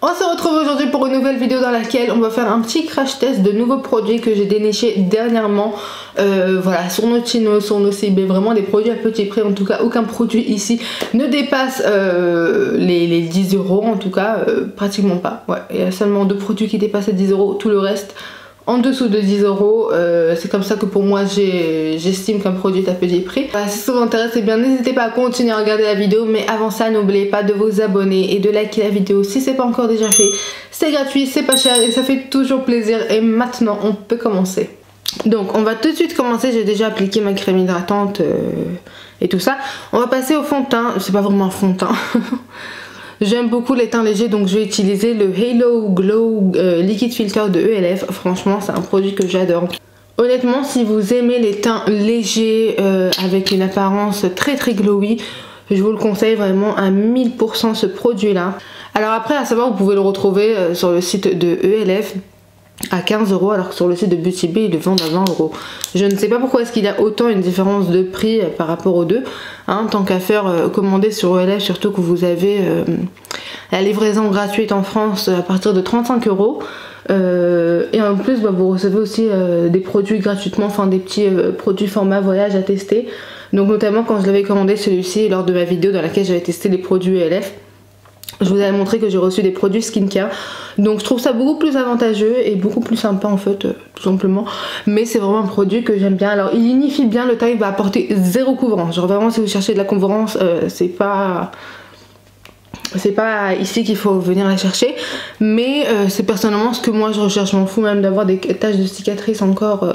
On se retrouve aujourd'hui pour une nouvelle vidéo dans laquelle on va faire un petit crash test de nouveaux produits que j'ai dénichés dernièrement. Voilà, sur nos Chino, sur nos CB, vraiment des produits à petit prix. En tout cas, aucun produit ici ne dépasse les 10 euros, en tout cas, pratiquement pas. Ouais, il y a seulement 2 produits qui dépassent les 10 euros, tout le reste en dessous de 10 euros. C'est comme ça que pour moi j'estime qu'un produit est à petit prix. Voilà, si ça vous intéresse, eh bien n'hésitez pas à continuer à regarder la vidéo, mais avant ça n'oubliez pas de vous abonner et de liker la vidéo si c'est pas encore déjà fait. C'est gratuit, c'est pas cher et ça fait toujours plaisir. Et maintenant on peut commencer. Donc on va tout de suite commencer. J'ai déjà appliqué ma crème hydratante et tout ça. On va passer au fond de teint. C'est pas vraiment un fond de teint. J'aime beaucoup les teints légers, donc je vais utiliser le Halo Glow Liquid Filter de ELF. Franchement, c'est un produit que j'adore. Honnêtement, si vous aimez les teints légers avec une apparence très glowy, je vous le conseille vraiment à 1000% ce produit-là. Alors après, à savoir, vous pouvez le retrouver sur le site de ELF à 15 euros, alors que sur le site de Beauty Bay ils le vendent à 20 euros. Je ne sais pas pourquoi est-ce qu'il y a autant une différence de prix par rapport aux deux, hein, tant qu'à faire commander sur ELF, surtout que vous avez la livraison gratuite en France à partir de 35 euros. Et en plus vous recevez aussi des produits gratuitement, enfin des petits produits format voyage à tester. Donc notamment quand je l'avais commandé celui-ci lors de ma vidéo dans laquelle j'avais testé les produits ELF, je vous avais montré que j'ai reçu des produits skincare. Donc je trouve ça beaucoup plus avantageux et beaucoup plus sympa en fait, tout simplement. Mais c'est vraiment un produit que j'aime bien. Alors il unifie bien le teint, il va apporter zéro couvrance. Genre vraiment si vous cherchez de la couvrance, c'est pas ici qu'il faut venir la chercher, mais c'est personnellement ce que moi je recherche. Je m'en fous même d'avoir des taches de cicatrices encore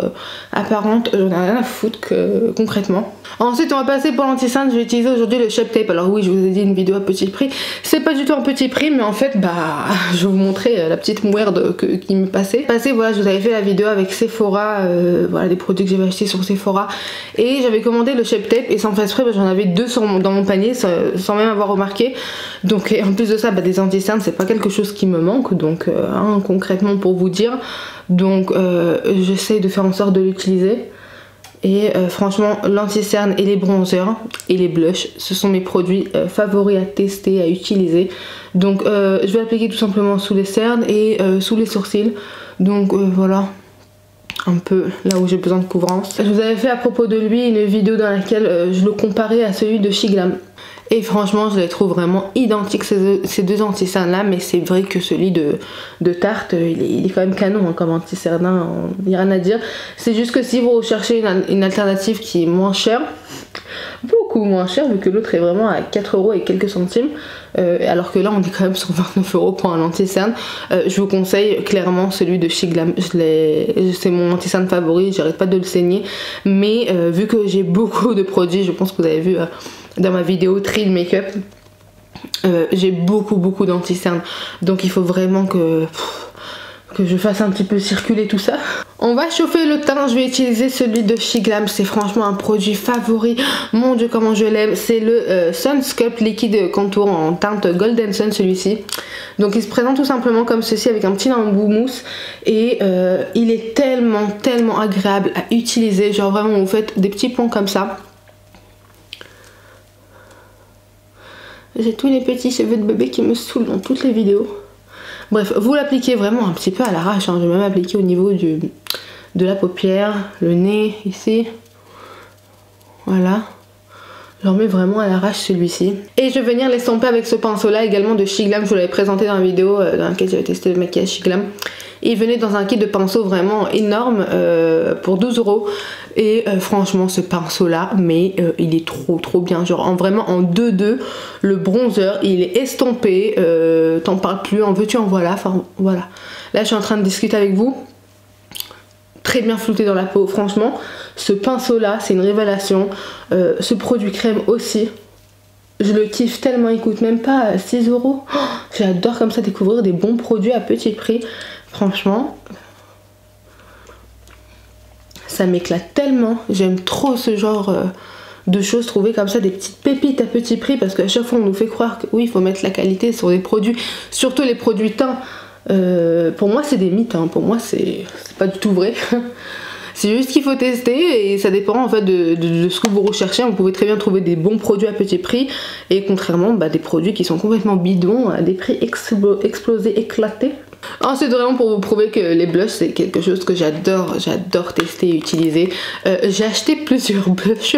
apparentes, j'en ai rien à foutre concrètement. Ensuite on va passer pour l'anti-cerne. Je vais utiliser aujourd'hui le Shape Tape. Alors oui, je vous ai dit une vidéo à petit prix, c'est pas du tout un petit prix, mais en fait bah je vais vous montrer la petite mouerde qui me passait. Voilà, je vous avais fait la vidéo avec Sephora, voilà des produits que j'avais achetés sur Sephora, et j'avais commandé le Shape Tape et sans faire exprès, bah, j'en avais 2 dans mon panier sans même avoir remarqué. Donc et en plus de ça, bah, des anti-cernes c'est pas quelque chose qui me manque, donc hein, concrètement pour vous dire, donc j'essaye de faire en sorte de l'utiliser. Et franchement l'anti-cerne et les bronzers et les blushs, ce sont mes produits favoris à tester, à utiliser. Donc je vais l'appliquer tout simplement sous les cernes et sous les sourcils. Donc voilà, un peu là où j'ai besoin de couvrance. Je vous avais fait à propos de lui une vidéo dans laquelle je le comparais à celui de Shiglam. Et franchement je les trouve vraiment identiques ces deux anti-cernes là, mais c'est vrai que celui de Tarte il est quand même canon hein, comme anti-cerne, il n'y a rien à dire. C'est juste que si vous recherchez une alternative qui est moins chère, beaucoup moins chère, vu que l'autre est vraiment à 4 euros et quelques centimes, alors que là on est quand même sur 29 euros pour un anti-cerne, je vous conseille clairement celui de Shiglam. C'est mon anti-cerne favori, j'arrête pas de le saigner, mais vu que j'ai beaucoup de produits, je pense que vous avez vu dans ma vidéo Trill Makeup, j'ai beaucoup d'anti-cernes, donc il faut vraiment que je fasse un petit peu circuler tout ça. On va chauffer le teint. Je vais utiliser celui de Shiglam, c'est franchement un produit favori, mon dieu comment je l'aime. C'est le Sun Sculpt Liquid Contour en teinte Golden Sun, celui-ci. Donc il se présente tout simplement comme ceci avec un petit embout mousse, et il est tellement agréable à utiliser. Genre vraiment vous faites des petits ponts comme ça. J'ai tous les petits cheveux de bébé qui me saoulent dans toutes les vidéos. Bref, vous l'appliquez vraiment un petit peu à l'arrache, hein. Je vais même appliquer au niveau de la paupière, le nez, ici. Voilà. J'en mets vraiment à l'arrache celui-ci. Et je vais venir l'estomper avec ce pinceau là également de Shiglam. Je vous l'avais présenté dans la vidéo dans laquelle j'avais testé le maquillage Shiglam. Il venait dans un kit de pinceau vraiment énorme pour 12 euros. Et franchement ce pinceau là, mais il est trop bien. Genre vraiment en 2-2, le bronzer il est estompé, t'en parles plus, en veux-tu en voilà. Enfin voilà. Là je suis en train de discuter avec vous. Très bien flouté dans la peau, franchement. Ce pinceau là c'est une révélation. Ce produit crème aussi. Je le kiffe tellement, il coûte même pas 6 euros. Oh, j'adore comme ça découvrir des bons produits à petit prix. Franchement, ça m'éclate tellement. J'aime trop ce genre de choses, trouver comme ça des petites pépites à petit prix, parce qu'à chaque fois on nous fait croire que oui, il faut mettre la qualité sur des produits, surtout les produits teints. Pour moi c'est des mythes, hein. Pour moi c'est pas du tout vrai. C'est juste qu'il faut tester et ça dépend en fait de ce que vous recherchez. Vous pouvez très bien trouver des bons produits à petit prix et contrairement des produits qui sont complètement bidons à des prix explosés, éclatés. Ensuite, vraiment pour vous prouver que les blushs c'est quelque chose que j'adore tester et utiliser, j'ai acheté plusieurs blushs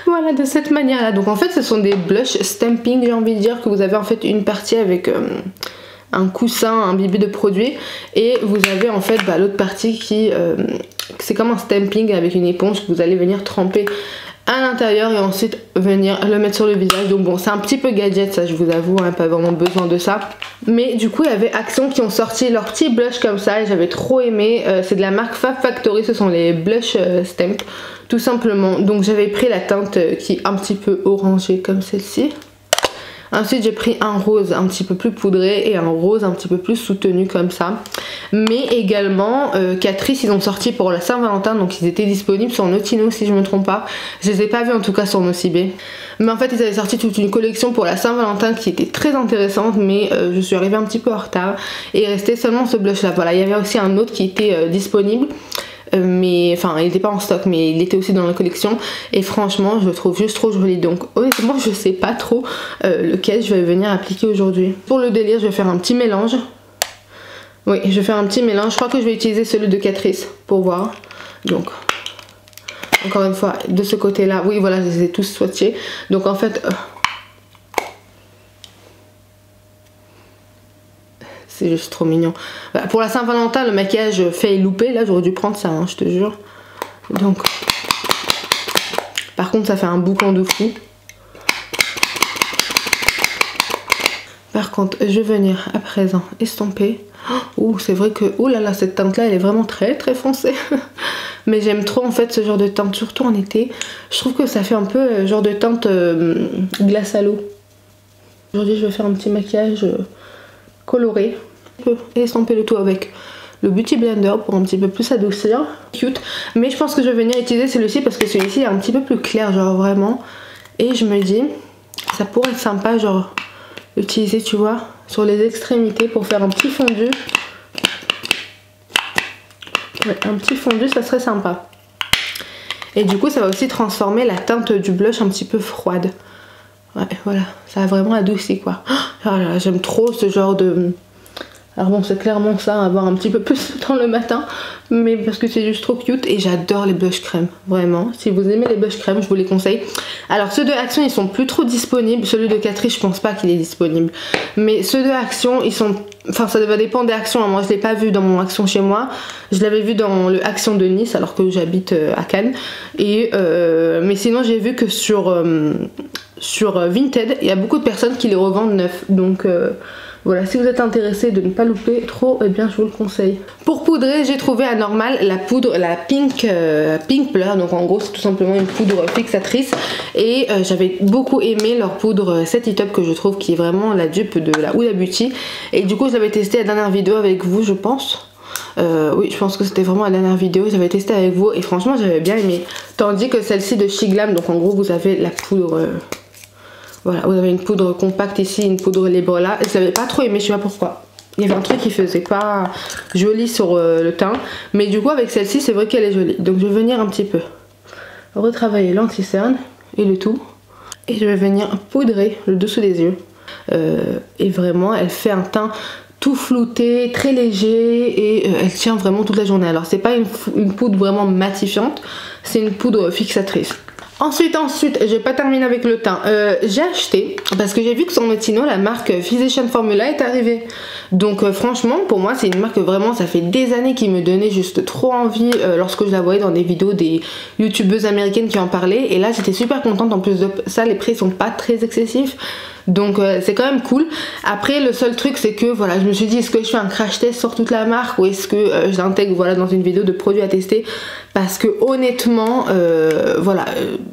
voilà, de cette manière là. Donc en fait ce sont des blushs stamping, j'ai envie de dire, que vous avez en fait une partie avec un coussin, un bibi de produit, et vous avez en fait l'autre partie qui c'est comme un stamping avec une éponge que vous allez venir tremper à l'intérieur et ensuite venir le mettre sur le visage. Donc bon, c'est un petit peu gadget, ça je vous avoue, hein, pas vraiment besoin de ça. Mais du coup il y avait Action qui ont sorti leur petit blush comme ça et j'avais trop aimé. C'est de la marque Fab Factory, ce sont les blush stamp tout simplement. Donc j'avais pris la teinte qui est un petit peu orangée comme celle-ci. Ensuite j'ai pris un rose un petit peu plus poudré et un rose un petit peu plus soutenu comme ça. Mais également Catrice, ils ont sorti pour la Saint-Valentin, donc ils étaient disponibles sur Notino si je me trompe pas. Je les ai pas vus en tout cas sur Nocibé. Mais en fait ils avaient sorti toute une collection pour la Saint-Valentin qui était très intéressante, mais je suis arrivée un petit peu en retard et il restait seulement ce blush là. Voilà, il y avait aussi un autre qui était disponible. Mais enfin il n'était pas en stock mais il était aussi dans la collection et franchement je le trouve juste trop joli. Donc honnêtement je sais pas trop lequel je vais venir appliquer aujourd'hui. Pour le délire je vais faire un petit mélange. Oui, je vais faire un petit mélange. Je crois que je vais utiliser celui de Catrice pour voir. Donc encore une fois de ce côté là, oui voilà, je les ai tous swatchés. Donc en fait c'est juste trop mignon. Voilà, pour la Saint-Valentin, le maquillage fait louper. Là, j'aurais dû prendre ça, hein, je te jure. Donc, par contre, ça fait un boucan de fou. Par contre, je vais venir à présent estomper. Ouh, c'est vrai que, oh là là, cette teinte-là, elle est vraiment très très foncée. Mais j'aime trop en fait ce genre de teinte, surtout en été. Je trouve que ça fait un peu genre de teinte glace à l'eau. Aujourd'hui, je vais faire un petit maquillage coloré et estomper le tout avec le Beauty Blender pour un petit peu plus adoucir. Cute. Mais je pense que je vais venir utiliser celui-ci parce que celui-ci est un petit peu plus clair, genre vraiment. Et je me dis, ça pourrait être sympa, genre utiliser, tu vois, sur les extrémités pour faire un petit fondu. Ouais, un petit fondu, ça serait sympa. Et du coup, ça va aussi transformer la teinte du blush un petit peu froide. Ouais, voilà, ça a vraiment adouci quoi. Oh là là, j'aime trop ce genre de... Alors bon, c'est clairement ça, avoir un petit peu plus dans le matin, mais parce que c'est juste trop cute et j'adore les blush crème, vraiment. Si vous aimez les blush crème, je vous les conseille. Alors ceux de Action, ils sont plus trop disponibles. Celui de Catrice, je pense pas qu'il est disponible. Mais ceux de Action, ils sont... Enfin, ça va dépendre des Actions. Moi, je l'ai pas vu dans mon Action chez moi. Je l'avais vu dans le Action de Nice, alors que j'habite à Cannes. Et mais sinon, j'ai vu que sur Vinted, il y a beaucoup de personnes qui les revendent neufs. Donc... voilà, si vous êtes intéressé de ne pas louper trop, eh bien je vous le conseille. Pour poudrer, j'ai trouvé à Normal la poudre, la Pink Blur. Donc en gros c'est tout simplement une poudre fixatrice. Et j'avais beaucoup aimé leur poudre Set It Up que je trouve qui est vraiment la dupe de la Huda Beauty. Et du coup je l'avais testé la dernière vidéo avec vous je pense. Oui je pense que c'était vraiment la dernière vidéo, j'avais testé avec vous et franchement j'avais bien aimé. Tandis que celle-ci de She Glam, donc en gros vous avez la poudre... Voilà, vous avez une poudre compacte ici, une poudre libre là. Je l'avais pas trop aimé, je sais pas pourquoi. Il y avait un truc qui faisait pas joli sur le teint. Mais du coup avec celle-ci c'est vrai qu'elle est jolie. Donc je vais venir un petit peu retravailler l'anti-cerne et le tout. Et je vais venir poudrer le dessous des yeux. Et vraiment elle fait un teint tout flouté, très léger et elle tient vraiment toute la journée. Alors c'est pas une poudre vraiment matifiante, c'est une poudre fixatrice. Ensuite, j'ai pas terminé avec le teint. J'ai acheté, parce que j'ai vu que sur Notino, la marque Physician Formula est arrivée. Donc franchement, pour moi, c'est une marque vraiment, ça fait des années qui me donnait juste trop envie lorsque je la voyais dans des vidéos des youtubeuses américaines qui en parlaient. Et là, j'étais super contente. En plus de ça, les prix sont pas très excessifs. Donc c'est quand même cool. Après le seul truc c'est que voilà, je me suis dit est-ce que je fais un crash test sur toute la marque ou est-ce que je l'intègre voilà, dans une vidéo de produits à tester. Parce que honnêtement voilà,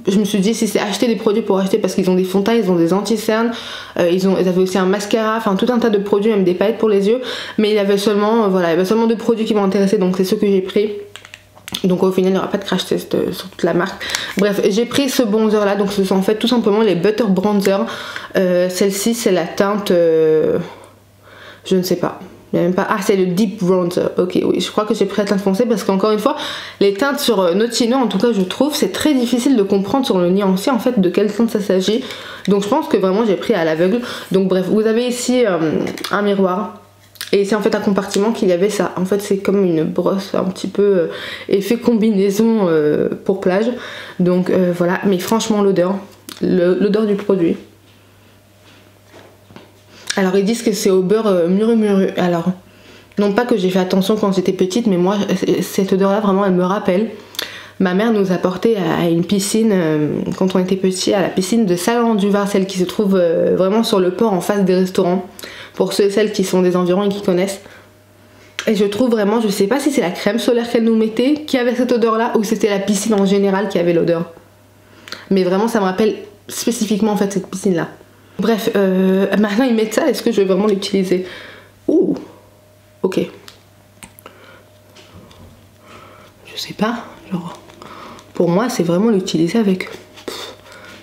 je me suis dit si c'est acheter des produits pour acheter parce qu'ils ont des fonds de teint, ils ont des anti-cernes, ils avaient aussi un mascara, enfin tout un tas de produits, même des paillettes pour les yeux. Mais il y avait seulement voilà, il y avait seulement 2 produits qui m'ont intéressé, donc c'est ceux que j'ai pris. Donc au final il n'y aura pas de crash test sur toute la marque. Bref, j'ai pris ce bronzer là. Donc ce sont en fait tout simplement les Butter Bronzer. Celle-ci c'est la teinte je ne sais pas. Il y a même pas... Ah, c'est le Deep Bronzer. Ok, oui, je crois que j'ai pris la teinte foncée parce qu'encore une fois, les teintes sur Notino, en tout cas, je trouve, c'est très difficile de comprendre sur le nuancier, en fait, de quelle teinte ça s'agit. Donc, je pense que vraiment, j'ai pris à l'aveugle. Donc, bref, vous avez ici un miroir. Et ici, en fait, un compartiment qu'il y avait ça. En fait, c'est comme une brosse, un petit peu effet combinaison pour plage. Donc, voilà. Mais franchement, l'odeur du produit. Alors ils disent que c'est au beurre muru. Alors non pas que j'ai fait attention quand j'étais petite, mais moi cette odeur là vraiment elle me rappelle. Ma mère nous a porté à une piscine quand on était petit, à la piscine de Salon-du-Var, celle qui se trouve vraiment sur le port en face des restaurants. Pour ceux et celles qui sont des environs et qui connaissent. Et je trouve vraiment, je sais pas si c'est la crème solaire qu'elle nous mettait qui avait cette odeur là ou c'était la piscine en général qui avait l'odeur. Mais vraiment ça me rappelle spécifiquement en fait cette piscine là. Bref, maintenant ils mettent ça, est-ce que je vais vraiment l'utiliser? Ouh, ok. Je sais pas, genre, pour moi c'est vraiment l'utiliser avec...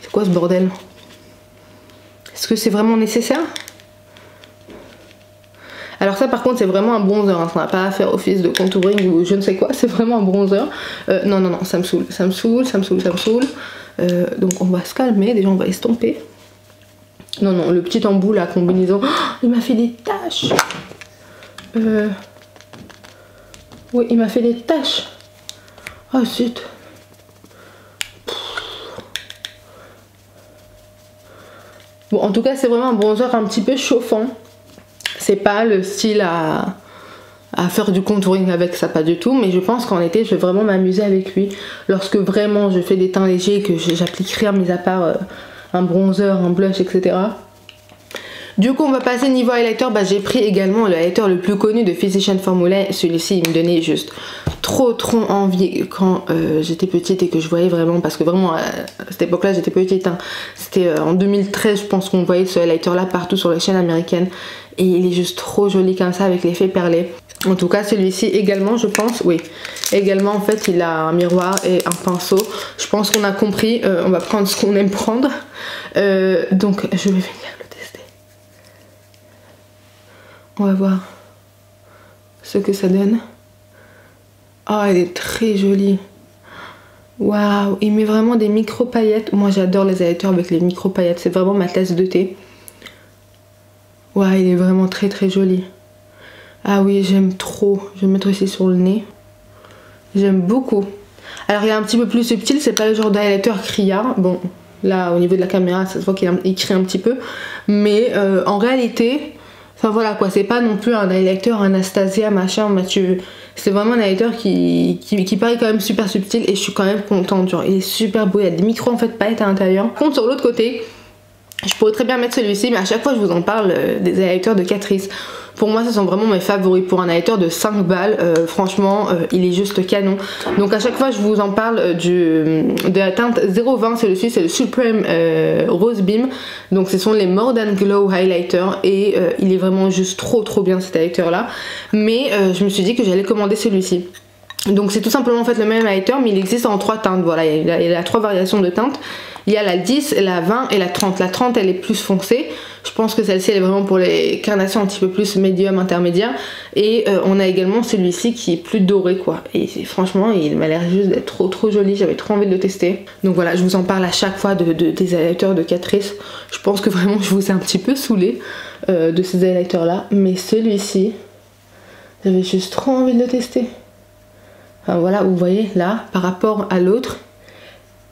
C'est quoi ce bordel? Est-ce que c'est vraiment nécessaire? Alors ça par contre c'est vraiment un bronzer, hein. Ça n'a pas à faire office de contouring ou je ne sais quoi, c'est vraiment un bronzer. Non, ça me saoule. Donc on va se calmer, déjà on va estomper. Non, le petit embout, la combinaison. Oh, il m'a fait des taches. Oui, il m'a fait des taches. Oh zut. Bon, en tout cas, c'est vraiment un bronzer un petit peu chauffant. C'est pas le style à faire du contouring avec ça, pas du tout. Mais je pense qu'en été, je vais vraiment m'amuser avec lui. Lorsque vraiment je fais des teints légers et que j'applique rien, mis à part... un bronzer, un blush, etc. Du coup on va passer niveau highlighter. J'ai pris également le highlighter le plus connu de Physicians Formula. Celui-ci il me donnait juste trop envie quand j'étais petite et que je voyais vraiment, parce que vraiment à cette époque là j'étais petite, hein. C'était en 2013 je pense qu'on voyait ce highlighter là partout sur les chaînes américaines et il est juste trop joli comme ça avec l'effet perlé. En tout cas celui-ci également je pense, oui, également en fait il a un miroir et un pinceau. Je pense qu'on a compris, on va prendre ce qu'on aime prendre. Donc je vais venir le tester. On va voir ce que ça donne. Oh elle est très jolie. Waouh, il met vraiment des micro paillettes. Moi j'adore les highlighters avec les micro paillettes, c'est vraiment ma tasse de thé. Waouh, il est vraiment très joli. Ah oui, j'aime trop. Je vais le mettre ici sur le nez. J'aime beaucoup. Alors il est un petit peu plus subtil, c'est pas le genre d'highlighter criard. Bon, là au niveau de la caméra, ça se voit qu'il crie un petit peu. Mais en réalité, enfin voilà quoi, c'est pas non plus un highlighter Anastasia, machin, Mathieu. C'est vraiment un highlighter qui paraît quand même super subtil et je suis quand même contente. Genre il est super beau, il y a des micros en fait paillettes à l'intérieur. Par contre sur l'autre côté, je pourrais très bien mettre celui-ci, mais à chaque fois je vous en parle des highlighters de Catrice. Pour moi ce sont vraiment mes favoris. Pour un highlighter de 5 balles, franchement il est juste canon. Donc à chaque fois je vous en parle de la teinte 020, celui-ci c'est le Supreme Rose Beam. Donc ce sont les More Than Glow Highlighter et il est vraiment juste trop bien cet highlighter là. Mais je me suis dit que j'allais commander celui-ci. Donc c'est tout simplement en fait le même highlighter mais il existe en 3 teintes, voilà, il y a 3 variations de teintes. Il y a la 10, la 20 et la 30. La 30 elle est plus foncée. Je pense que celle-ci elle est vraiment pour les carnations un petit peu plus médium, intermédiaire. Et on a également celui-ci qui est plus doré quoi. Et franchement il m'a l'air juste d'être trop joli. J'avais trop envie de le tester. Donc voilà, je vous en parle à chaque fois des highlighters de Catrice. Je pense que vraiment je vous ai un petit peu saoulé de ces highlighters là. Mais celui-ci, j'avais juste trop envie de le tester. Enfin voilà, vous voyez là, par rapport à l'autre,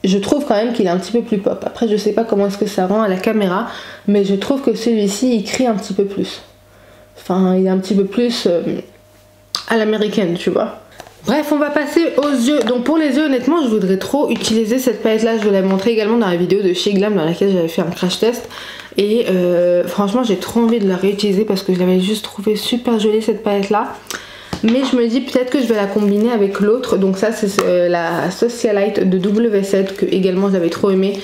je trouve quand même qu'il est un petit peu plus pop. Après je sais pas comment est-ce que ça rend à la caméra, mais je trouve que celui-ci il crie un petit peu plus. Enfin il est un petit peu plus à l'américaine, tu vois. Bref, on va passer aux yeux. Donc pour les yeux, honnêtement je voudrais trop utiliser cette palette là. Je vous l'ai montré également dans la vidéo de chez Glam dans laquelle j'avais fait un crash test. Et franchement j'ai trop envie de la réutiliser parce que je l'avais juste trouvé super jolie cette palette là. Mais je me dis peut-être que je vais la combiner avec l'autre. Donc ça c'est la Socialite de W7 que également j'avais trop aimé.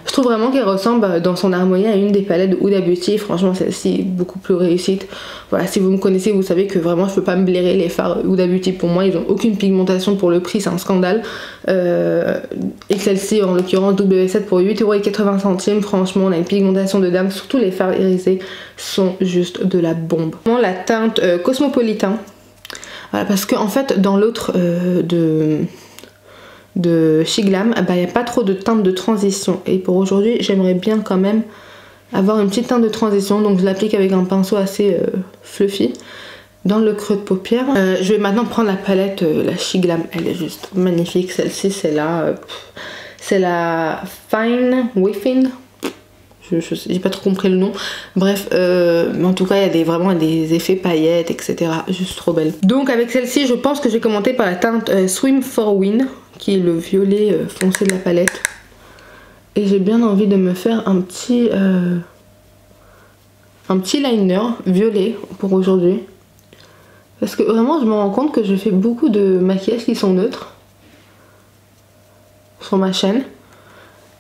Je trouve vraiment qu'elle ressemble dans son harmonie à une des palettes de Huda Beauty. Franchement celle-ci est beaucoup plus réussite. Voilà, si vous me connaissez vous savez que vraiment je peux pas me blairer les fards Huda Beauty. Pour moi ils ont aucune pigmentation, pour le prix c'est un scandale. Et celle-ci en l'occurrence W7 pour 8,80 €. Franchement on a une pigmentation de dame, surtout les fards irisés sont juste de la bombe. La teinte Cosmopolitan. Voilà, parce que en fait dans l'autre de She Glam, il n'y a pas trop de teinte de transition. Et pour aujourd'hui, j'aimerais bien quand même avoir une petite teinte de transition. Donc je l'applique avec un pinceau assez fluffy dans le creux de paupière. Je vais maintenant prendre la palette, la She Glam. Elle est juste magnifique. Celle-ci, c'est la Fine Whiffing. J'ai pas trop compris le nom. Bref, mais en tout cas, il y a vraiment des effets paillettes, etc. Juste trop belle. Donc avec celle-ci, je pense que je vais commencer par la teinte Swim for Win, qui est le violet foncé de la palette. Et j'ai bien envie de me faire un petit liner violet pour aujourd'hui. Parce que vraiment, je me rends compte que je fais beaucoup de maquillages qui sont neutres sur ma chaîne.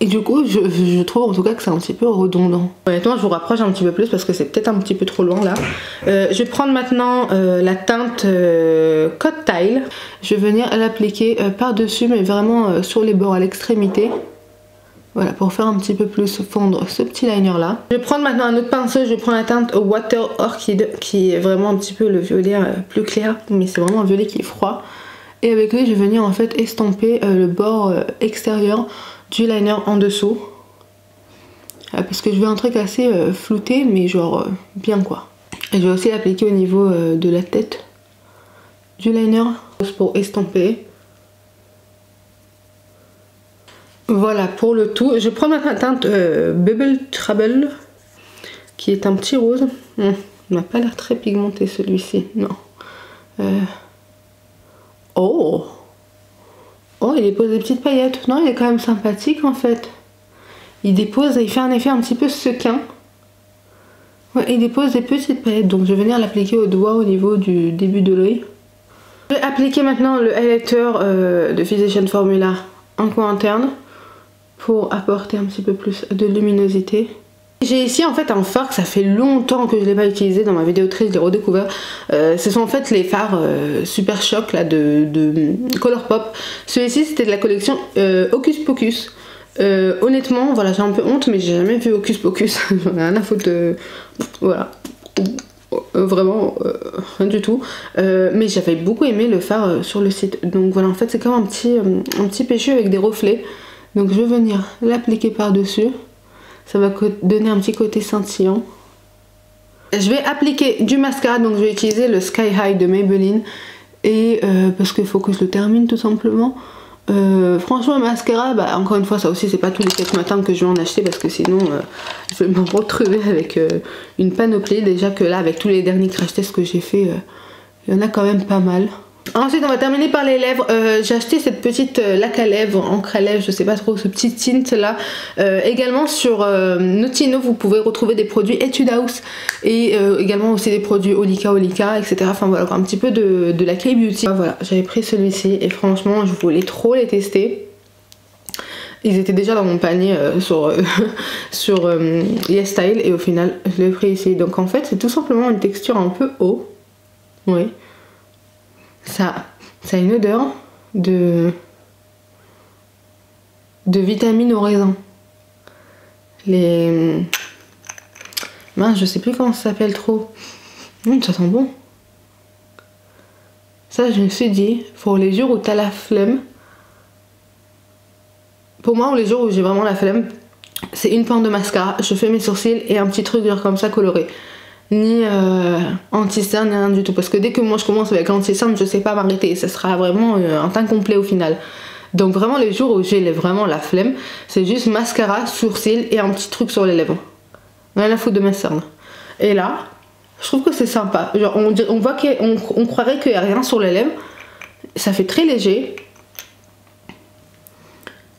Et du coup, je trouve en tout cas que c'est un petit peu redondant. Honnêtement, je vous rapproche un petit peu plus parce que c'est peut-être un petit peu trop loin là. Je vais prendre maintenant la teinte Code Tile. Je vais venir l'appliquer par-dessus, mais vraiment sur les bords à l'extrémité. Voilà, pour faire un petit peu plus fondre ce petit liner là. Je vais prendre maintenant un autre pinceau. Je vais prendre la teinte Water Orchid, qui est vraiment un petit peu le violet plus clair. Mais c'est vraiment un violet qui est froid. Et avec lui, je vais venir en fait estomper le bord extérieur du liner en dessous, parce que je veux un truc assez flouté mais genre bien quoi. Et je vais aussi l'appliquer au niveau de la tête du liner pour estomper. Voilà pour le tout. Je prends maintenant la teinte Bubble Trouble, qui est un petit rose. Il n'a pas l'air très pigmenté celui-ci, non. Oh, il dépose des petites paillettes. Non, il est quand même sympathique en fait. Il fait un effet un petit peu sequin. Ouais, il dépose des petites paillettes. Donc je vais venir l'appliquer au doigt au niveau du début de l'œil. Je vais appliquer maintenant le highlighter de Physician Formula en coin interne pour apporter un petit peu plus de luminosité. J'ai ici en fait un fard que ça fait longtemps que je ne l'ai pas utilisé. Dans ma vidéo je l'ai redécouvert. Ce sont en fait les fards Super Shock là, de Colourpop. Celui-ci c'était de la collection Hocus Pocus. Honnêtement voilà, j'ai un peu honte mais j'ai jamais vu Hocus Pocus. J'en ai rien à foutre. Voilà. Vraiment rien du tout. Mais j'avais beaucoup aimé le fard sur le site. Donc voilà, en fait c'est comme un petit péchu avec des reflets. Donc je vais venir l'appliquer par dessus. Ça va donner un petit côté scintillant. Je vais appliquer du mascara, donc je vais utiliser le Sky High de Maybelline. Et parce qu'il faut que je le termine tout simplement. Franchement le mascara, bah, encore une fois ça aussi c'est pas tous les 4 matins que je vais en acheter. Parce que sinon je vais me retrouver avec une panoplie. Déjà que là avec tous les derniers crash tests que j'ai fait, il y en a quand même pas mal. Ensuite on va terminer par les lèvres. J'ai acheté cette petite laque à lèvres, encre à lèvres, je sais pas trop, ce petit tint là. Également sur Notino vous pouvez retrouver des produits Etude House. Et également aussi des produits Olika, etc. Enfin voilà, un petit peu de la K-Beauty. Voilà, j'avais pris celui-ci et franchement je voulais trop les tester. Ils étaient déjà dans mon panier sur YesStyle et au final je l'ai pris ici. Donc en fait c'est tout simplement une texture un peu eau. Oui. Ça a une odeur de vitamines au raisin. Mince, je sais plus comment ça s'appelle trop. Ça sent bon. Ça, je me suis dit, pour les jours où t'as la flemme. Pour moi, les jours où j'ai vraiment la flemme, c'est une pointe de mascara, je fais mes sourcils et un petit truc genre comme ça coloré. Ni anti-cerne, ni rien du tout. Parce que dès que moi je commence avec l'anti-cerne, je sais pas m'arrêter. Ça sera vraiment un teint complet au final. Donc vraiment les jours où j'ai vraiment la flemme, c'est juste mascara, sourcils et un petit truc sur les lèvres. Rien à foutre de mes cernes. Et là, je trouve que c'est sympa. Genre on voit qu'on croirait qu'il n'y a rien sur les lèvres. Ça fait très léger.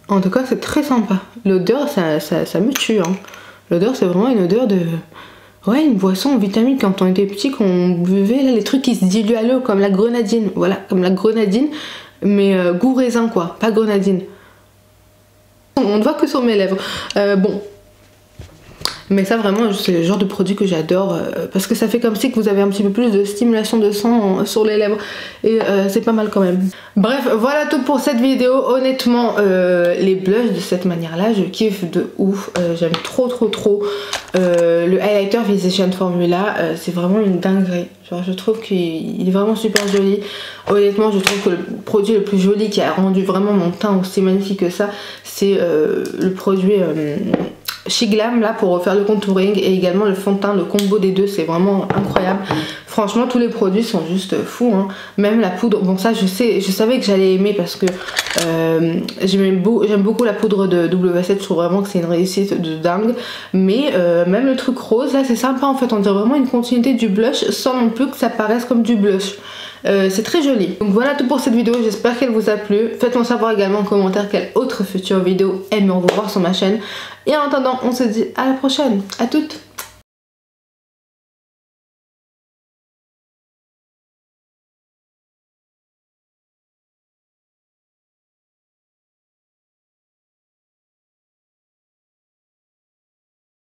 En tout cas c'est très sympa. L'odeur ça me tue. Hein. L'odeur c'est vraiment une odeur de... Ouais, une boisson en vitamine quand on était petit, qu'on buvait là, les trucs qui se diluent à l'eau comme la grenadine. Voilà, comme la grenadine, mais goût raisin quoi, pas grenadine. On ne voit que sur mes lèvres. Bon. Mais ça vraiment c'est le genre de produit que j'adore parce que ça fait comme si que vous avez un petit peu plus de stimulation de sang sur les lèvres et c'est pas mal quand même. Bref, voilà tout pour cette vidéo. Honnêtement les blushs de cette manière là je kiffe de ouf. J'aime trop le highlighter Physicians Formula, c'est vraiment une dinguerie. Genre je trouve qu'il est vraiment super joli. Honnêtement je trouve que le produit le plus joli qui a rendu vraiment mon teint aussi magnifique que ça, c'est le produit Shiglam là pour refaire le contouring et également le fond de teint, le combo des deux c'est vraiment incroyable. Franchement tous les produits sont juste fous hein. Même la poudre, bon ça je savais que j'allais aimer parce que j'aime beaucoup la poudre de W7, je trouve vraiment que c'est une réussite de dingue. Mais même le truc rose là c'est sympa en fait, on dirait vraiment une continuité du blush sans non plus que ça paraisse comme du blush. C'est très joli. Donc voilà tout pour cette vidéo, j'espère qu'elle vous a plu. Faites-moi savoir également en commentaire quelle autre future vidéo aimeriez-vous voir sur ma chaîne. Et en attendant, on se dit à la prochaine. À toutes.